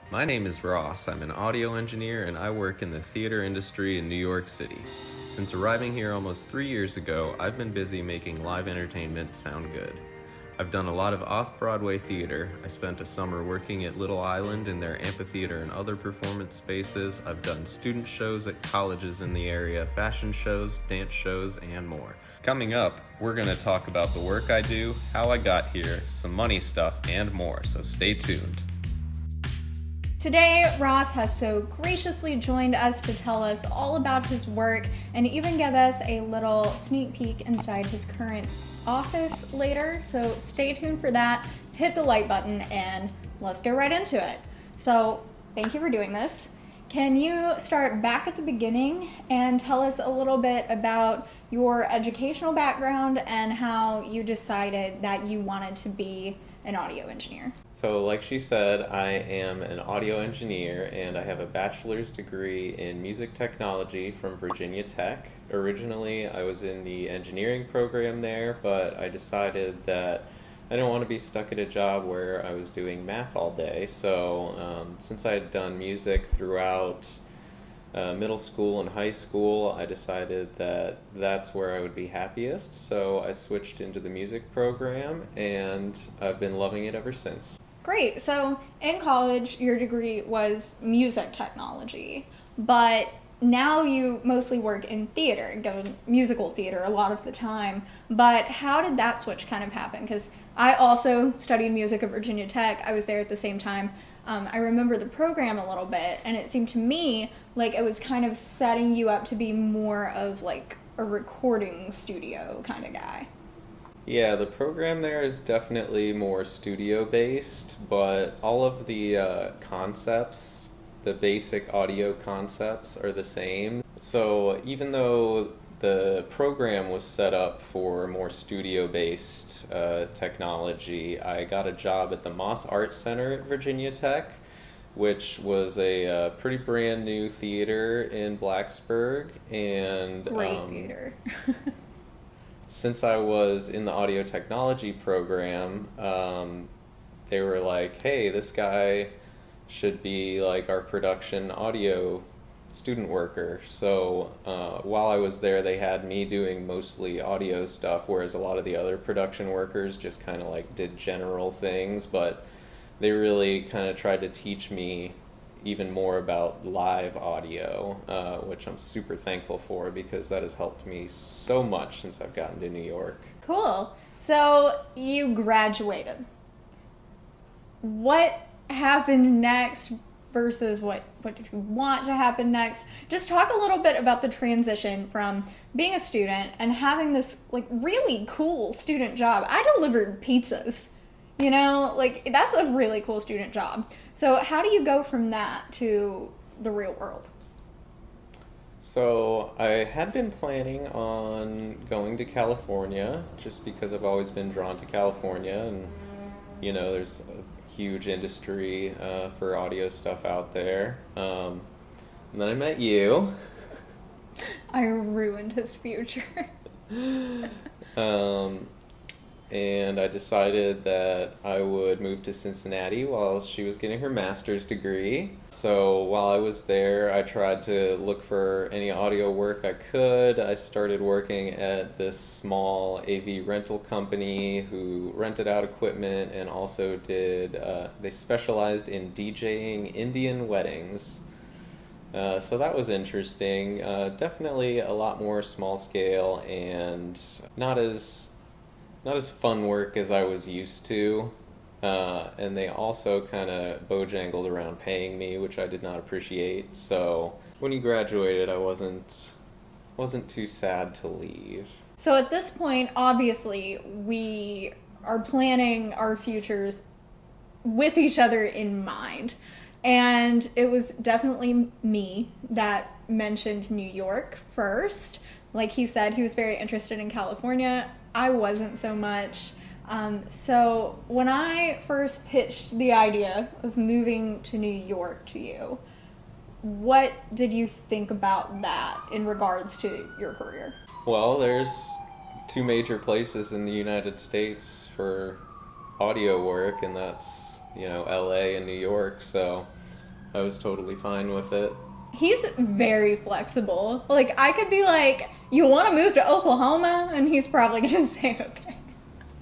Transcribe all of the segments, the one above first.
My name is Ross. I'm an audio engineer and I work in the theater industry in New York City. Since arriving here almost 3 years ago, I've been busy making live entertainment sound good. I've done a lot of off-Broadway theater. I spent a summer working at Little Island in their amphitheater and other performance spaces. I've done student shows at colleges in the area, fashion shows, dance shows, and more. Coming up, we're going to talk about the work I do, how I got here, some money stuff, and more, so stay tuned. Today, Ross has so graciously joined us to tell us all about his work and even give us a little sneak peek inside his current office later. So stay tuned for that, hit the like button, and let's get right into it. So thank you for doing this. Can you start back at the beginning and tell us a little bit about your educational background and how you decided that you wanted to be an audio engineer? So like she said, I am an audio engineer and I have a bachelor's degree in music technology from Virginia Tech. Originally, I was in the engineering program there, but I decided that I didn't want to be stuck at a job where I was doing math all day. So since I had done music throughout middle school and high school, I decided that that's where I would be happiest. So I switched into the music program and I've been loving it ever since. Great. So in college, your degree was music technology, but now you mostly work in theater and go to musical theater a lot of the time. But how did that switch kind of happen? Because I also studied music at Virginia Tech. I was there at the same time. I remember the program a little bit, and it seemed to me like it was kind of setting you up to be more of like a recording studio kind of guy. Yeah, the program there is definitely more studio-based, but all of the concepts, the basic audio concepts are the same. So even though the program was set up for more studio-based technology, I got a job at the Moss Art Center at Virginia Tech, which was a pretty brand new theater in Blacksburg. And Great theater. since I was in the audio technology program, they were like, hey, this guy should be like our production audio student worker. So while I was there, they had me doing mostly audio stuff, whereas a lot of the other production workers just kind of like did general things, but they really kind of tried to teach me even more about live audio, which I'm super thankful for because that has helped me so much since I've gotten to New York. Cool. So you graduated. What happened next versus what did you want to happen next? Just talk a little bit about the transition from being a student and having this like really cool student job. I delivered pizzas, you know, like that's a really cool student job. So how do you go from that to the real world? So I had been planning on going to California just because I've always been drawn to California, and you know there's a huge industry for audio stuff out there. And then I met you. I ruined his future. And I decided that I would move to Cincinnati while she was getting her master's degree. So while I was there, I tried to look for any audio work I could. I started working at this small AV rental company who rented out equipment and also they specialized in DJing Indian weddings. So that was interesting. Definitely a lot more small scale and not as fun work as I was used to, and they also kind of bojangled around paying me, which I did not appreciate. So when he graduated, I wasn't too sad to leave. So at this point, obviously, we are planning our futures with each other in mind. And it was definitely me that mentioned New York first. Like he said, he was very interested in California. I wasn't so much. So when I first pitched the idea of moving to New York to you, what did you think about that in regards to your career? Well, there's two major places in the United States for audio work, and that's, LA and New York. So I was totally fine with it. He's very flexible. Like, I could be like, you want to move to Oklahoma? And he's probably going to say, okay.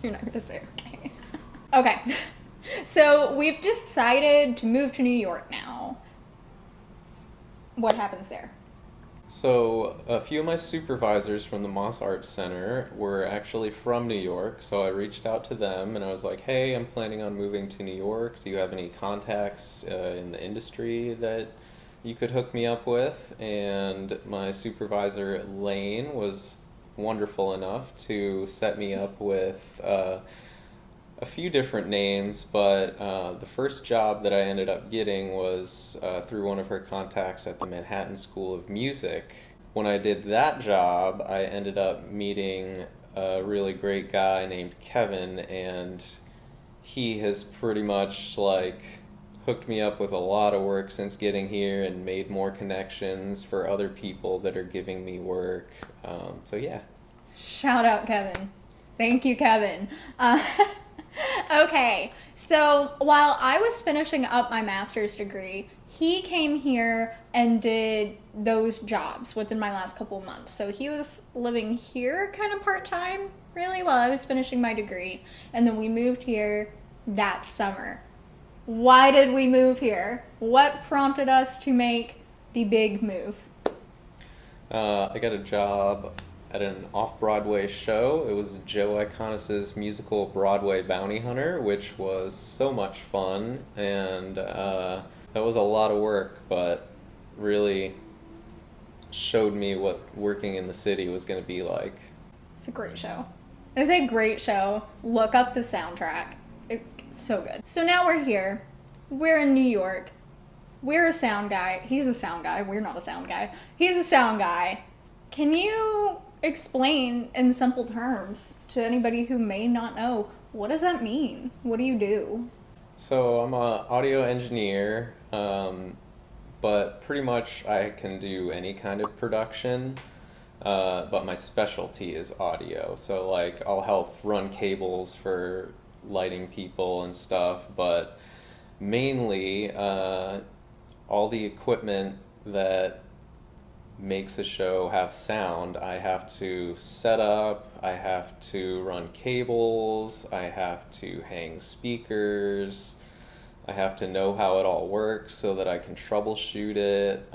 You're not going to say okay. Okay. So we've decided to move to New York now. What happens there? So a few of my supervisors from the Moss Arts Center were actually from New York, so I reached out to them and I was like, hey, I'm planning on moving to New York. Do you have any contacts in the industry that you could hook me up with? And my supervisor, Lane, was wonderful enough to set me up with a few different names, but the first job that I ended up getting was through one of her contacts at the Manhattan School of Music. When I did that job, I ended up meeting a really great guy named Kevin, and he has pretty much like hooked me up with a lot of work since getting here and made more connections for other people that are giving me work. So yeah. Shout out, Kevin. Thank you, Kevin. Okay, so while I was finishing up my master's degree, he came here and did those jobs within my last couple of months. So he was living here kind of part-time, really, while I was finishing my degree. And then we moved here that summer. Why did we move here? What prompted us to make the big move? I got a job at an Off-Broadway show. It was Joe Iconis's musical Broadway Bounty Hunter, which was so much fun, and that was a lot of work, but really showed me what working in the city was going to be like. It's a great show. It's a great show. Look up the soundtrack. It's so good. So now we're here. We're in New York. We're a sound guy. He's a sound guy. We're not a sound guy. He's a sound guy. Can you explain in simple terms to anybody who may not know, what does that mean? What do you do? So I'm an audio engineer, but pretty much I can do any kind of production, but my specialty is audio. So like I'll help run cables for lighting people and stuff, but mainly all the equipment that makes a show have sound, I have to set up, I have to run cables, I have to hang speakers, I have to know how it all works so that I can troubleshoot it,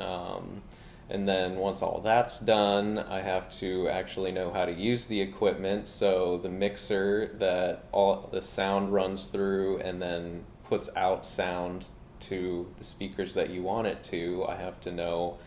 and then once all that's done, I have to actually know how to use the equipment, so the mixer that all the sound runs through and then puts out sound to the speakers that you want it to, I have to know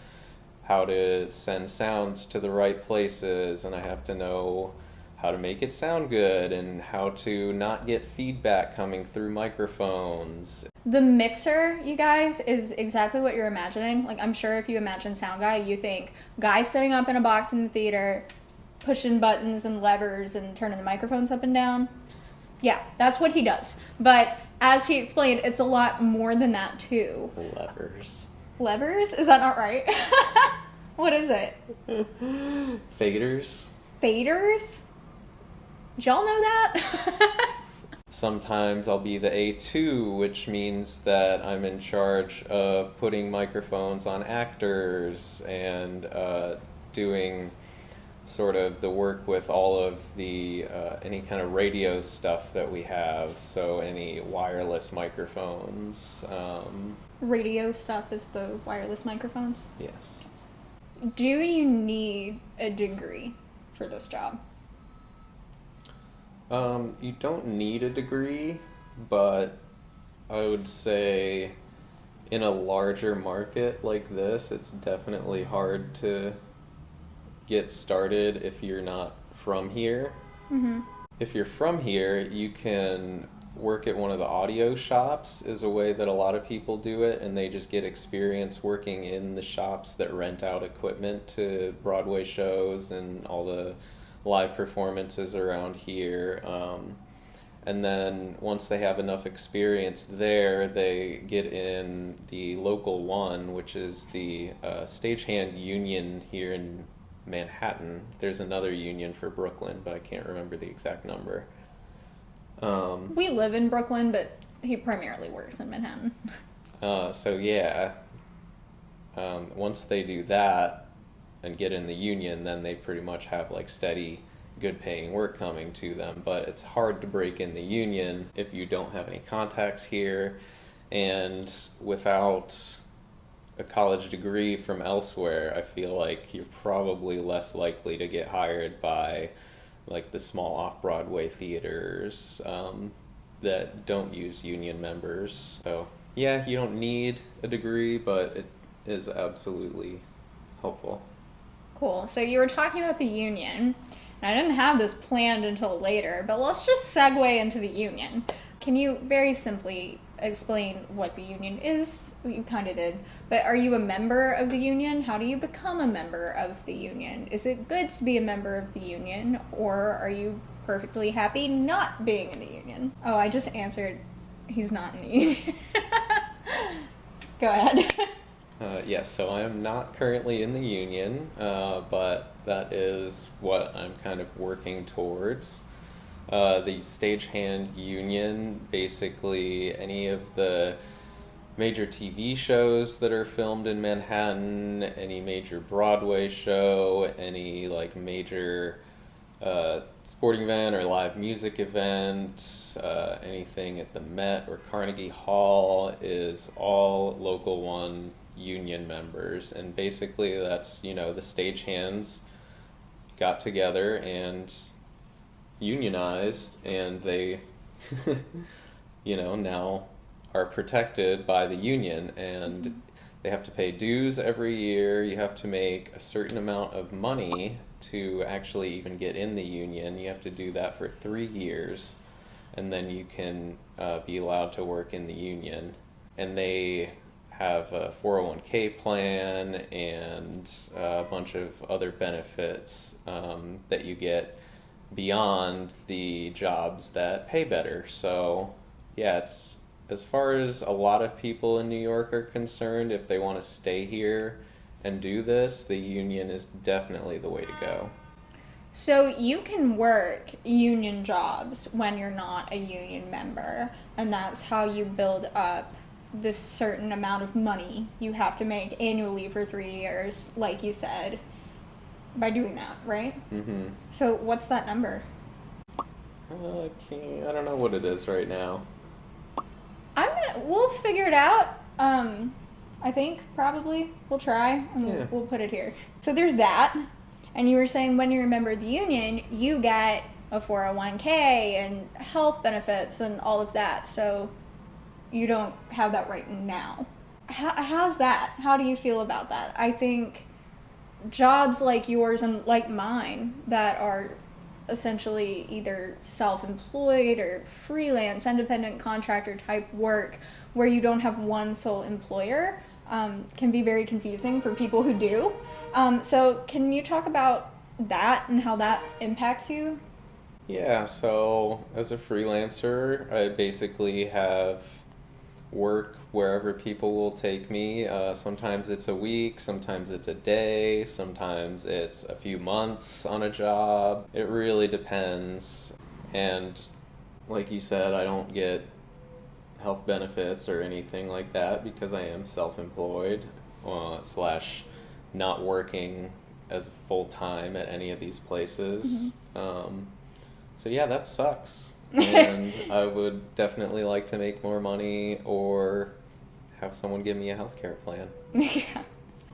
how to send sounds to the right places, and I have to know how to make it sound good and how to not get feedback coming through microphones. The mixer, you guys, is exactly what you're imagining. Like, I'm sure if you imagine sound guy, you think guy sitting up in a box in the theater, pushing buttons and levers and turning the microphones up and down. Yeah, that's what he does. But as he explained, it's a lot more than that too. Levers. Levers? Is that not right? What is it? Faders. Faders? Did y'all know that? Sometimes I'll be the A2, which means that I'm in charge of putting microphones on actors and doing sort of the work with all of the any kind of radio stuff that we have, so any wireless microphones. Radio stuff is the wireless microphones? Yes. Do you need a degree for this job? You don't need a degree, but I would say in a larger market like this, it's definitely hard to get started if you're not from here. Mm-hmm. If you're from here, you can work at one of the audio shops is a way that a lot of people do it, and they just get experience working in the shops that rent out equipment to Broadway shows and all the live performances around here. And then once they have enough experience there, they get in the local one, which is the stagehand union here in Manhattan. There's another union for Brooklyn, but I can't remember the exact number. We live in Brooklyn, but he primarily works in Manhattan. So yeah, once they do that and get in the union, then they pretty much have like steady, good paying work coming to them. But it's hard to break in the union if you don't have any contacts here, and without a college degree from elsewhere, I feel like you're probably less likely to get hired by like the small off-Broadway theaters that don't use union members. So yeah, you don't need a degree, but it is absolutely helpful. Cool. So you were talking about the union, and I didn't have this planned until later, but let's just segue into the union. Can you very simply explain what the union is? You kind of did, but are you a member of the union? How do you become a member of the union? Is it good to be a member of the union, or are you perfectly happy not being in the union? Oh, I just answered he's not in the union. Go ahead. Yes, so I am not currently in the union, but that is what I'm kind of working towards. The stagehand union, basically any of the major TV shows that are filmed in Manhattan, any major Broadway show, any like major sporting event or live music event, anything at the Met or Carnegie Hall is all Local 1 union members. And basically that's, the stagehands got together and unionized, and they now are protected by the union, and they have to pay dues every year. You have to make a certain amount of money to actually even get in the union. You have to do that for 3 years, and then you can be allowed to work in the union. And they have a 401k plan and a bunch of other benefits that you get beyond the jobs that pay better. So yeah, it's, as far as a lot of people in New York are concerned, if they want to stay here and do this, the union is definitely the way to go. So you can work union jobs when you're not a union member, and that's how you build up this certain amount of money you have to make annually for 3 years, like you said, by doing that, right? Mm-hmm. So what's that number? I don't know what it is right now. We'll figure it out. I think probably we'll try, and we'll put it here. So there's that, and you were saying when you're a member of the union, you get a 401k and health benefits and all of that. So you don't have that right now. How's that? How do you feel about that? I think jobs like yours and like mine that are essentially either self-employed or freelance, independent contractor type work where you don't have one sole employer can be very confusing for people who do. So can you talk about that and how that impacts you? Yeah, so as a freelancer, I basically have work wherever people will take me. Sometimes it's a week, sometimes it's a day, sometimes it's a few months on a job. It really depends. And like you said, I don't get health benefits or anything like that because I am self-employed slash not working as full-time at any of these places. So yeah, that sucks. And I would definitely like to make more money or have someone give me a healthcare plan. Yeah.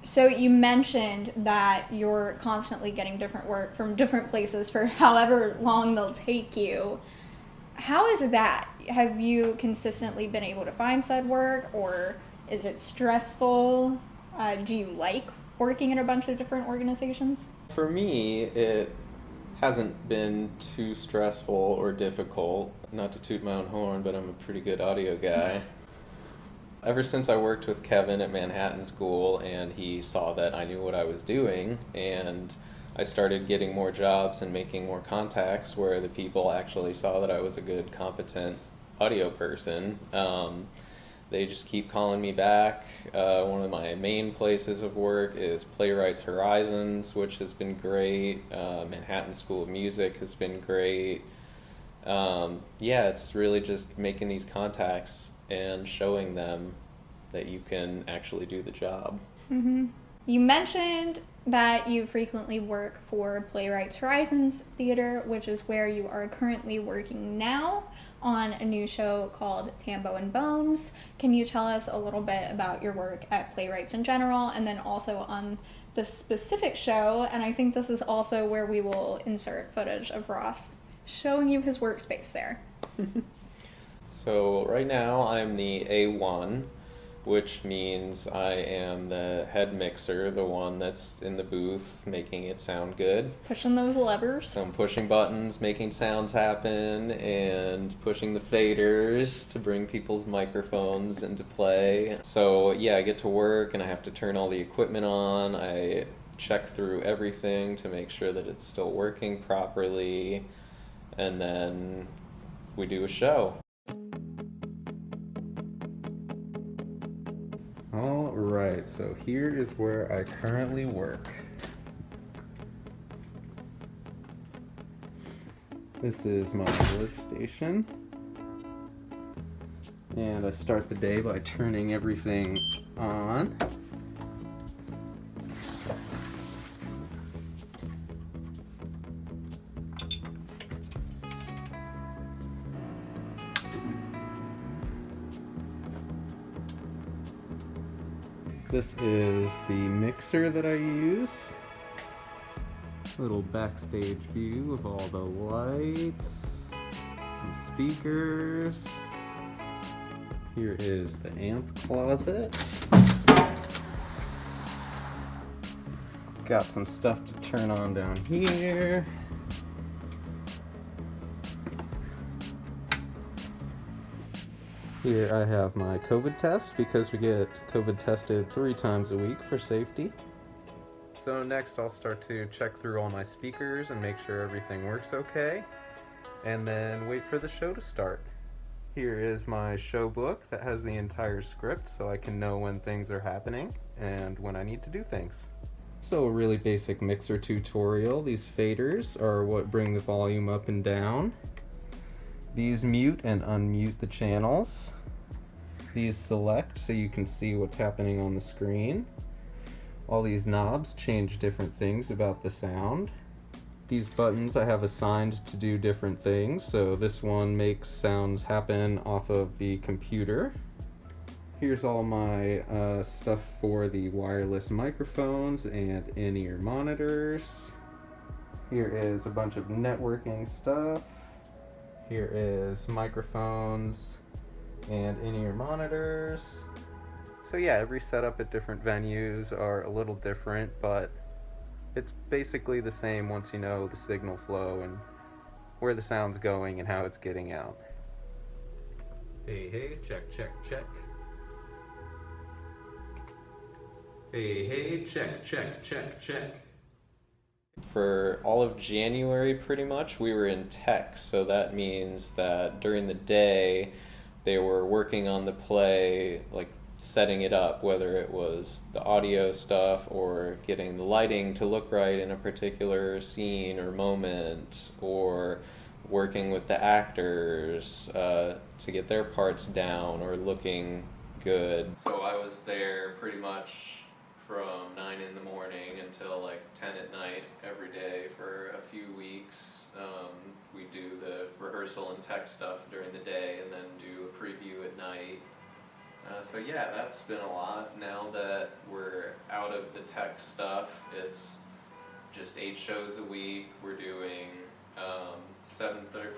So you mentioned that you're constantly getting different work from different places for however long they'll take you. How is that? Have you consistently been able to find said work, or is it stressful? Do you like working in a bunch of different organizations? For me, it hasn't been too stressful or difficult. Not to toot my own horn, but I'm a pretty good audio guy. Ever since I worked with Kevin at Manhattan School and he saw that I knew what I was doing, and I started getting more jobs and making more contacts where the people actually saw that I was a good, competent audio person. They just keep calling me back. One of my main places of work is Playwrights Horizons, which has been great. Manhattan School of Music has been great. Yeah, it's really just making these contacts and showing them that you can actually do the job. Mm-hmm. You mentioned that you frequently work for Playwrights Horizons Theater, which is where you are currently working now on a new show called Tambo and Bones. Can you tell us a little bit about your work at Playwrights in general, and then also on the specific show? And I think this is also where we will insert footage of Ross showing you his workspace there. So right now I'm the A1, which means I am the head mixer, the one that's in the booth making it sound good. Pushing those levers. So I'm pushing buttons, making sounds happen, and pushing the faders to bring people's microphones into play. So yeah, I get to work and I have to turn all the equipment on. I check through everything to make sure that it's still working properly, and then we do a show. Alright, so here is where I currently work. This is my workstation. And I start the day by turning everything on. This is the mixer that I use. Little backstage view of all the lights, some speakers. Here is the amp closet. Got some stuff to turn on down here. Here I have my COVID test because we get COVID tested 3 times a week for safety. So next I'll start to check through all my speakers and make sure everything works okay, and then wait for the show to start. Here is my show book that has the entire script so I can know when things are happening and when I need to do things. So a really basic mixer tutorial. These faders are what bring the volume up and down. These mute and unmute the channels. These select so you can see what's happening on the screen. All these knobs change different things about the sound. These buttons I have assigned to do different things, so this one makes sounds happen off of the computer. Here's all my stuff for the wireless microphones and in-ear monitors. Here is a bunch of networking stuff. Here is microphones and in-ear monitors. So yeah, every setup at different venues are a little different, but it's basically the same once you know the signal flow and where the sound's going and how it's getting out. Hey, hey, check, check, check. Hey, hey, check, check, check, check. For all of January, pretty much, we were in tech, so that means that during the day they were working on the play, like setting it up, whether it was the audio stuff or getting the lighting to look right in a particular scene or moment, or working with the actors to get their parts down or looking good. So I was there pretty much from 9 in the morning until like 10 at night every day for a few weeks. We do the rehearsal and tech stuff during the day and then do a preview at night. So yeah, that's been a lot. Now that we're out of the tech stuff, it's just 8 shows a week. We're doing 7:30.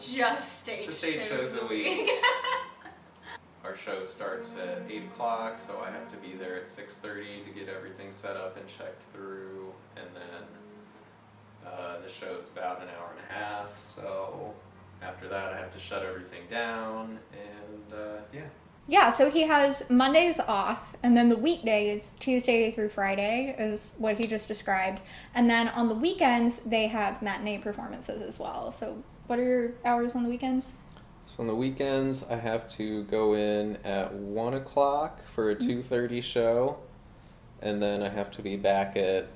Just 8 shows a week. Our show starts at 8 o'clock, so I have to be there at 6:30 to get everything set up and checked through, and then the show's about an hour and a half, so after that I have to shut everything down, and yeah. Yeah, so he has Mondays off, and then the weekdays, Tuesday through Friday, is what he just described. And then on the weekends, they have matinee performances as well. So what are your hours on the weekends? So on the weekends, I have to go in at 1 o'clock for a 2:30 show, and then I have to be back at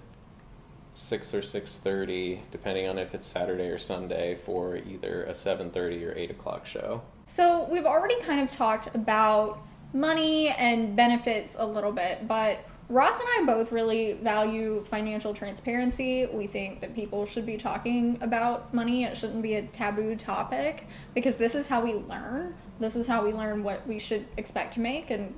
6 or 6:30, depending on if it's Saturday or Sunday, for either a 7:30 or 8 o'clock show. So we've already kind of talked about money and benefits a little bit, but Ross and I both really value financial transparency. We think that people should be talking about money. It shouldn't be a taboo topic because this is how we learn. This is how we learn what we should expect to make and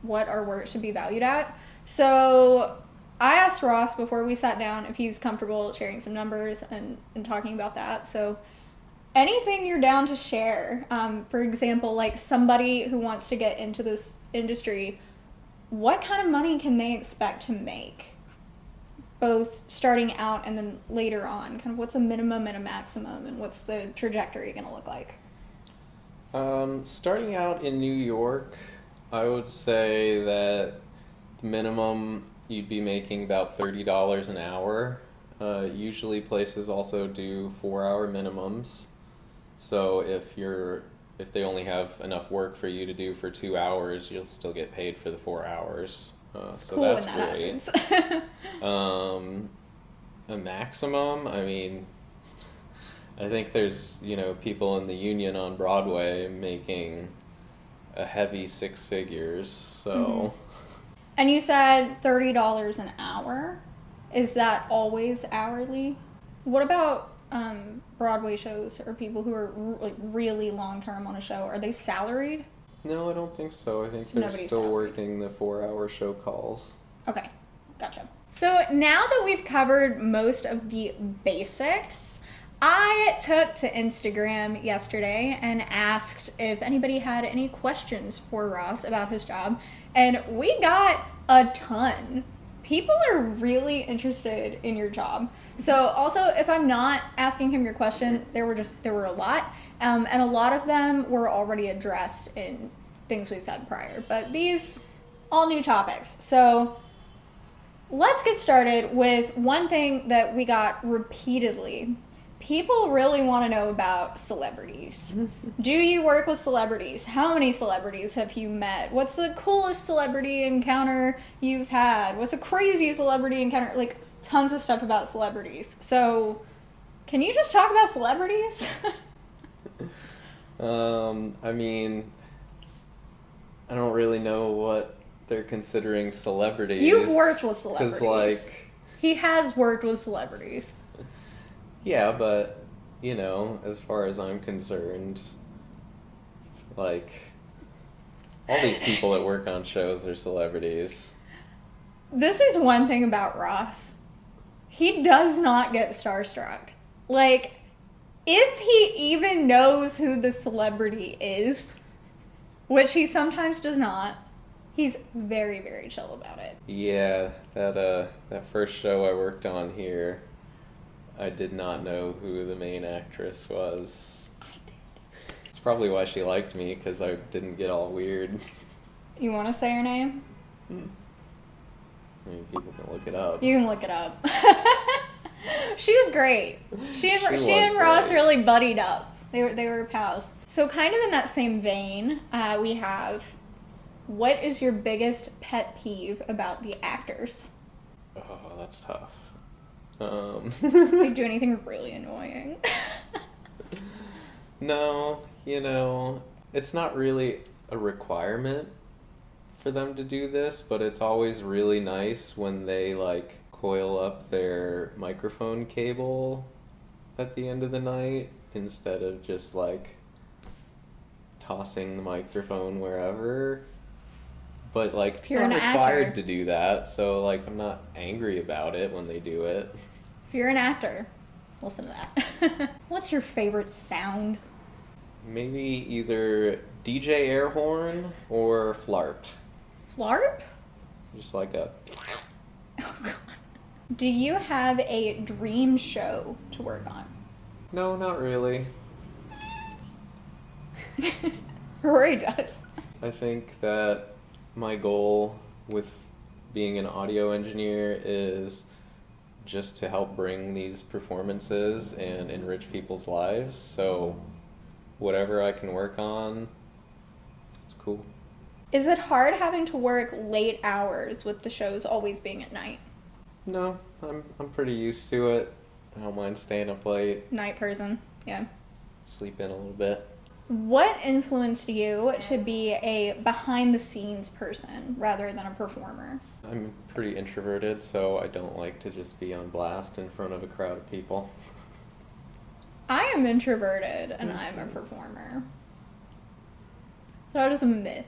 what our work should be valued at. So I asked Ross before we sat down if he's comfortable sharing some numbers and talking about that. So anything you're down to share, for example, like somebody who wants to get into this industry, what kind of money can they expect to make? Both starting out and then later on. Kind of what's a minimum and a maximum, and what's the trajectory going to look like? Starting out in New York, I would say that the minimum you'd be making about $30 an hour. Usually places also do 4-hour minimums. So if they only have enough work for you to do for 2 hours, you'll still get paid for the 4 hours. So cool that's when that great. happens. A maximum, I mean, I think there's, people in the union on Broadway making a heavy 6 figures, so. And you said $30 an hour. Is that always hourly? What about Broadway shows or people who are like really long-term on a show? Are they salaried? No, I don't think so. I think they're Nobody's still salaried. working the 4-hour show calls. Okay, gotcha. So now that we've covered most of the basics, I took to Instagram yesterday and asked if anybody had any questions for Ross about his job, and we got a ton. People are really interested in your job. So also, if I'm not asking him your question, there were a lot, and a lot of them were already addressed in things we said prior, but these all new topics. So let's get started with one thing that we got repeatedly. People really want to know about celebrities. Do you work with celebrities? How many celebrities have you met? What's the coolest celebrity encounter you've had? What's a crazy celebrity encounter? Like, tons of stuff about celebrities. So, can you just talk about celebrities? I mean, I don't really know what they're considering celebrities. You've worked with celebrities. 'Cause, he has worked with celebrities. yeah, but, as far as I'm concerned, all these people that work on shows are celebrities. This is one thing about Ross. He does not get starstruck. Like, if he even knows who the celebrity is, which he sometimes does not, he's very, very chill about it. Yeah, that first show I worked on here, I did not know who the main actress was. I did. It's probably why she liked me, because I didn't get all weird. You want to say her name? I mean, people can look it up. You can look it up. She was great. She and was Ross great. really buddied up. They were pals. So kind of in that same vein, we have, what is your biggest pet peeve about the actors? Oh, that's tough. They do anything really annoying? No, it's not really a requirement for them to do this, but it's always really nice when they coil up their microphone cable at the end of the night instead of just tossing the microphone wherever. But it's You're not an required actor. to do that, so I'm not angry about it when they do it. If you're an actor, listen to that. What's your favorite sound? Maybe either DJ air horn or flarp. Flarp? Just like a... Oh, God. Do you have a dream show to work on? No, not really. Rory does. I think that my goal with being an audio engineer is just to help bring these performances and enrich people's lives. So whatever I can work on, it's cool. Is it hard having to work late hours with the shows always being at night? No, I'm pretty used to it. I don't mind staying up late, Night person, yeah. sleep in a little bit. What influenced you to be a behind-the-scenes person rather than a performer? I'm pretty introverted, so I don't like to just be on blast in front of a crowd of people. I am introverted and I'm a performer. That is a myth.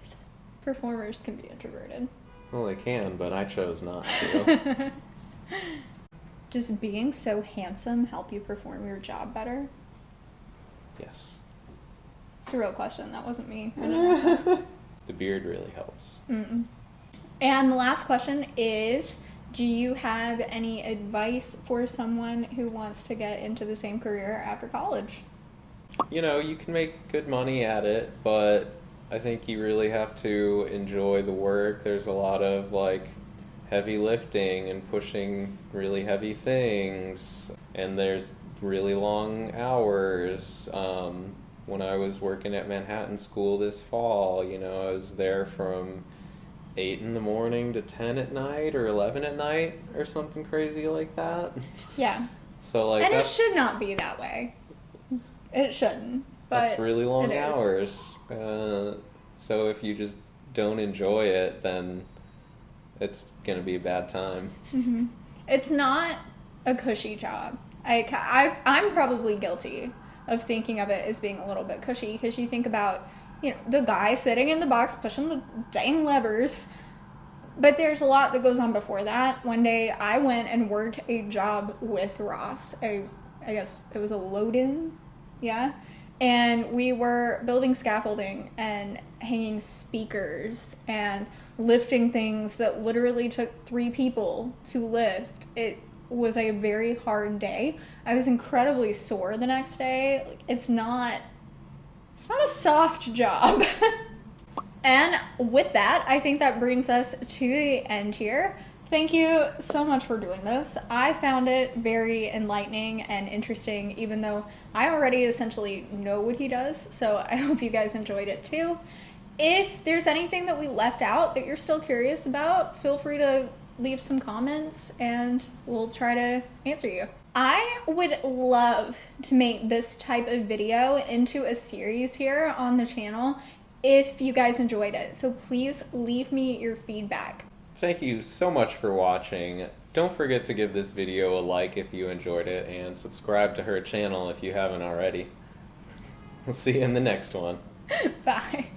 Performers can be introverted. Well, they can, but I chose not to. Does being so handsome help you perform your job better? Yes. It's a real question. That wasn't me. I don't know. The beard really helps. Mm-mm. And the last question is, do you have any advice for someone who wants to get into the same career after college? You know, you can make good money at it, but I think you really have to enjoy the work. There's a lot of like heavy lifting and pushing really heavy things, and there's really long hours. When I was working at Manhattan School this fall, you know, I was there from 8 in the morning to 10 at night or 11 at night or something crazy like that. Yeah. So like, And it should not be that way. It shouldn't. But that's really long it is. hours. So if you just don't enjoy it, then it's going to be a bad time. Mm-hmm. It's not a cushy job. I'm probably guilty of thinking of it as being a little bit cushy, because you think about, you know, the guy sitting in the box pushing the dang levers. But there's a lot that goes on before that. One day I went and worked a job with Ross. I guess it was a load-in, yeah? And we were building scaffolding and hanging speakers and lifting things that literally took 3 people to lift. It was a very hard day. I was incredibly sore the next day. It's not a soft job. And with that, I think that brings us to the end here. Thank you so much for doing this. I found it very enlightening and interesting, even though I already essentially know what he does. So I hope you guys enjoyed it too. If there's anything that we left out that you're still curious about, feel free to leave some comments and we'll try to answer you. I would love to make this type of video into a series here on the channel if you guys enjoyed it. So please leave me your feedback. Thank you so much for watching. Don't forget to give this video a like if you enjoyed it, and subscribe to her channel if you haven't already. We'll see you in the next one. Bye.